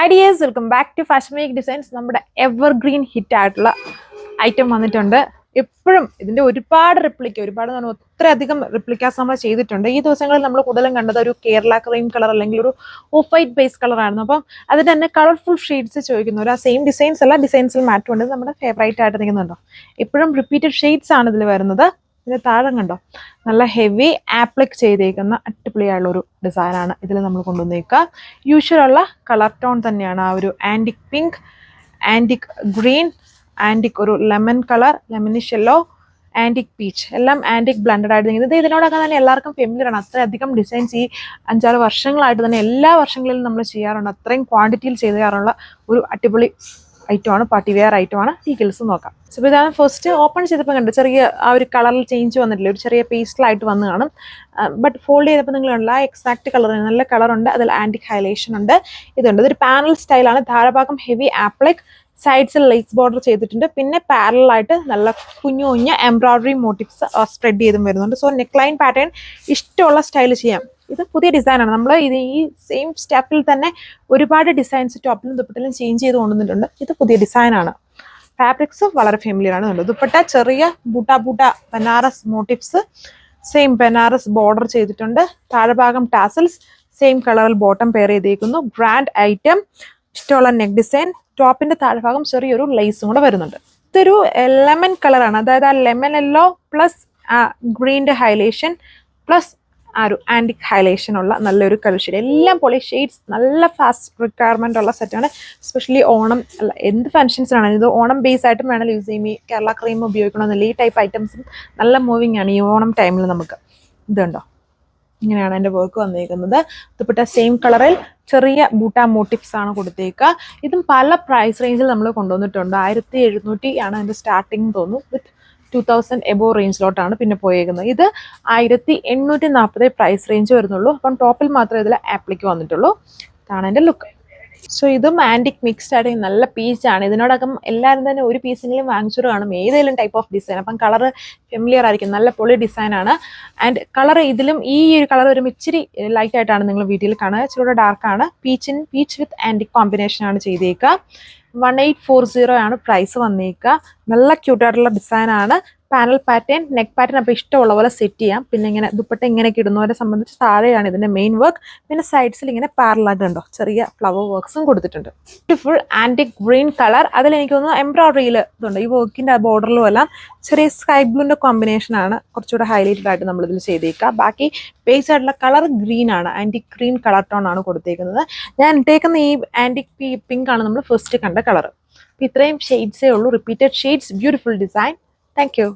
Hi dears, welcome back to Fashion Week Designs. നമ്മുടെ evergreen hit ആയിട്ടുള്ള item വന്നിട്ടുണ്ട്. എപ്പോഴും ഇതിന്റെ ഒരുപാട് ഒത്തിരിയധികം റിപ്ലിക്കാസ് നമ്മൾ ചെയ്തിട്ടുണ്ട്. ഈ ദിവസങ്ങളിൽ നമ്മൾ കൂടുതലും കണ്ടത് ഒരു കേരള ക്രീം കളർ അല്ലെങ്കിൽ ഒരു ഓഫ് വൈറ്റ് ബേസ് കളർ ആയിരുന്നു. അപ്പം അതിന് തന്നെ കളർഫുൾ ഷെയ്ഡ്സ് ചോദിക്കുന്നു. ആ സെയിം ഡിസൈൻസ് അല്ല, ഡിസൈൻസിൽ മാറ്റം ഉണ്ട്. നമ്മുടെ ഫേവറേറ്റ് ആയിട്ട് നിൽക്കുന്നുണ്ടോ? എപ്പോഴും റിപ്പീറ്റഡ് ഷെയ്ഡ്സ് ആണ് ഇതിൽ വരുന്നത്. ഇതിന് താഴെ കണ്ടോ, നല്ല ഹെവി ആപ്ലിക് ചെയ്തേക്കുന്ന അടിപൊളിയായുള്ള ഒരു ഡിസൈനാണ് ഇതിൽ നമ്മൾ കൊണ്ടുവന്നേക്കുക. യൂഷ്വലുള്ള കളർ ടോൺ തന്നെയാണ്. ആ ഒരു antique pink, antique green, antique ഒരു lemon colour, lemonish yellow, antique peach, എല്ലാം ആൻറ്റിക് ബ്ലൻഡഡ് ആയിട്ട് നിൽക്കുന്നത്. ഇതിനോടൊക്കെ തന്നെ എല്ലാവർക്കും ഫെമിലിയർ ആണ്. അത്രയധികം ഡിസൈൻസ് ഈ 5-6 വർഷങ്ങളായിട്ട് തന്നെ എല്ലാ വർഷങ്ങളിലും നമ്മൾ ചെയ്യാറുണ്ട്. അത്രയും ക്വാണ്ടിറ്റിയിൽ ചെയ്ത് തരാറുള്ള ഒരു അടിപൊളി ഐറ്റമാണ്, പാർട്ടി വെയർ ഐറ്റമാണ്. ഡീറ്റെയിൽസ് നോക്കാം. സോ ഇതാണ് ഫസ്റ്റ് ഓപ്പൺ ചെയ്തപ്പോൾ കണ്ട് ചെറിയ ആ ഒരു കളറിൽ ചേഞ്ച് വന്നിട്ടില്ല, ഒരു ചെറിയ പേസ്റ്റലായിട്ട് വന്ന് കാണും. ബട്ട് ഫോൾഡ് ചെയ്തപ്പോൾ നിങ്ങൾ കണ്ടില്ല, ആ എക്സാക്ട് കളർ, നല്ല കളറുണ്ട്. അതിൽ ആൻറ്റിക് ഹൈലൈഷൻ ഉണ്ട്. ഇതുണ്ട്, ഇതൊരു പാനൽ സ്റ്റൈലാണ്. താഴെഭാഗം ഹെവി ആപ്ലിക്, സൈഡ്സിൽ ലേസ് ബോർഡർ ചെയ്തിട്ടുണ്ട്. പിന്നെ പാരലായിട്ട് നല്ല കുഞ്ഞു കുഞ്ഞ് എംബ്രോയിഡറി മോട്ടീവ്സ് സ്പ്രെഡ് ചെയ്തും വരുന്നുണ്ട്. സോ നെക്ക് ലൈൻ പാറ്റേൺ ഇഷ്ടമുള്ള സ്റ്റൈൽ ചെയ്യാം. ഇത് പുതിയ ഡിസൈനാണ്. നമ്മൾ ഇത് ഈ സെയിം സ്റ്റെപ്പിൽ തന്നെ ഒരുപാട് ഡിസൈൻസ് ടോപ്പിലും ദുപ്പട്ടിലും ചേഞ്ച് ചെയ്ത് കൊണ്ടുവന്നിട്ടുണ്ട്. ഇത് പുതിയ ഡിസൈനാണ്. ഫാബ്രിക്സ് വളരെ ഫെമിലിയർ ആണ്. ദുപ്പട്ട ചെറിയ ബൂട്ട Banaras motifs, same Banaras border ചെയ്തിട്ടുണ്ട്. താഴെഭാഗം ടാസൽസ് സെയിം കളറിൽ ബോട്ടം പെയർ ചെയ്തേക്കുന്നു. ബ്രാൻഡ് ഐറ്റം, ഇഷ്ടമുള്ള നെക്ക് ഡിസൈൻ. ടോപ്പിന്റെ താഴ്ഭാഗം ചെറിയൊരു ലേസും കൂടെ വരുന്നുണ്ട്. ഇതൊരു ലെമൺ കളറാണ്, അതായത് ആ ലെമൺ യെല്ലോ പ്ലസ് ആ ഗ്രീൻ്റെ ഹൈലൈഷൻ പ്ലസ് ആ ഒരു ആൻറ്റിക് ഹൈലൈഷൻ ഉള്ള നല്ലൊരു കളർ ഷെയ്ഡ്. എല്ലാം പൊളി ഷെയ്ഡ്സ്, നല്ല ഫാസ്റ്റ് റിക്വയർമെൻ്റ് ഉള്ള സെറ്റാണ്. എസ്പെഷ്യലി ഓണം അല്ല, എന്ത് ഫംഗ്ഷൻസിനാണ് ഇത് ഓണം ബേസ് ആയിട്ടും വേണം യൂസ് ചെയ്യും. ഈ കേരള ക്രീം ഉപയോഗിക്കണമെന്നില്ല. ഈ ടൈപ്പ് ഐറ്റംസും നല്ല മൂവിങ് ആണ് ഈ ഓണം ടൈമിൽ. നമുക്ക് ഇതുണ്ടോ, ഇങ്ങനെയാണ് എൻ്റെ വർക്ക് വന്നിരിക്കുന്നത്. ദുപ്പട്ട സെയിം കളറിൽ ചെറിയ ബൂട്ട മോട്ടിഫ്സ് ആണ് കൊടുത്തേക്കുക. ഇതും പല പ്രൈസ് റേഞ്ചിൽ നമ്മൾ കൊണ്ടുവന്നിട്ടുണ്ട്. 1700 ആണ് അതിൻ്റെ സ്റ്റാർട്ടിങ് തോന്നുന്നു. വിത്ത് 2000 എബോ റേഞ്ചിലോട്ടാണ് പിന്നെ പോയേക്കുന്നത്. ഇത് 1840 പ്രൈസ് റേഞ്ച് വരുന്നുള്ളൂ. അപ്പം ടോപ്പിൽ മാത്രമേ ഇതിൽ ആപ്ലിക്ക് വന്നിട്ടുള്ളൂ. ഇതാണ് എൻ്റെ ലുക്ക്. സോ ഇതും ആൻറ്റിക് മിക്സ്ഡ് ആയിട്ട് നല്ല പീസാണ്. ഇതിനോടകം എല്ലാവരും തന്നെ ഒരു പീസെങ്കിലും വാങ്ങിച്ചിട്ട് കാണും, ഏതെങ്കിലും ടൈപ്പ് ഓഫ് ഡിസൈൻ. അപ്പം കളർ ഫെമിലിയർ ആയിരിക്കും, നല്ല പൊളി ഡിസൈനാണ്. ആൻഡ് കളർ ഇതിലും ഈ ഒരു കളർ വരുമ്പോൾ ഇച്ചിരി ലൈറ്റ് ആയിട്ടാണ് നിങ്ങൾ വീട്ടിൽ കാണുക. ഇച്ചിരി ഡാർക്കാണ്. പീച്ച് വിത്ത് ആൻറ്റിക് കോമ്പിനേഷൻ ആണ് ചെയ്തേക്കുക. 1840 ആണ് പ്രൈസ് വന്നേക്കുക. നല്ല ക്യൂട്ടായിട്ടുള്ള ഡിസൈനാണ്. പാനൽ പാറ്റേൺ, നെക്ക് പാറ്റേൺ അപ്പോൾ ഇഷ്ടമുള്ള പോലെ സെറ്റ് ചെയ്യാം. പിന്നെ ഇങ്ങനെ ദുപ്പട്ട ഇങ്ങനെയൊക്കെ ഇടുന്നവരെ സംബന്ധിച്ച് താഴെയാണ് ഇതിൻ്റെ മെയിൻ വർക്ക്. പിന്നെ സൈഡ്സിൽ ഇങ്ങനെ പാരലായിട്ട് ഉണ്ടോ, ചെറിയ ഫ്ലവർ വർക്ക്സും കൊടുത്തിട്ടുണ്ട്. Beautiful antique green colour. അതിൽ എനിക്ക് തോന്നുന്നു എംബ്രോയിഡറിയിൽ ഇതുണ്ട്. ഈ വർക്കിൻ്റെ ബോർഡറിലും എല്ലാം ചെറിയ സ്കൈ ബ്ലൂവിൻ്റെ കോമ്പിനേഷനാണ് കുറച്ചുകൂടെ ഹൈലൈറ്റഡ് ആയിട്ട് നമ്മളിതിൽ ചെയ്തേക്കുക. ബാക്കി ബേസ് ആയിട്ടുള്ള കളർ ഗ്രീൻ ആണ്, ആൻറ്റിക് ഗ്രീൻ കളർ ടോൺ ആണ് കൊടുത്തേക്കുന്നത്. ഞാൻ ഇട്ടേക്കുന്ന ഈ ആൻറ്റിക് പിങ്ക് ആണ് നമ്മൾ ഫസ്റ്റ് കണ്ട കളർ. ഇത്രയും ഷെയ്ഡ്സേ ഉള്ളൂ, repeated shades, beautiful design. Thank you.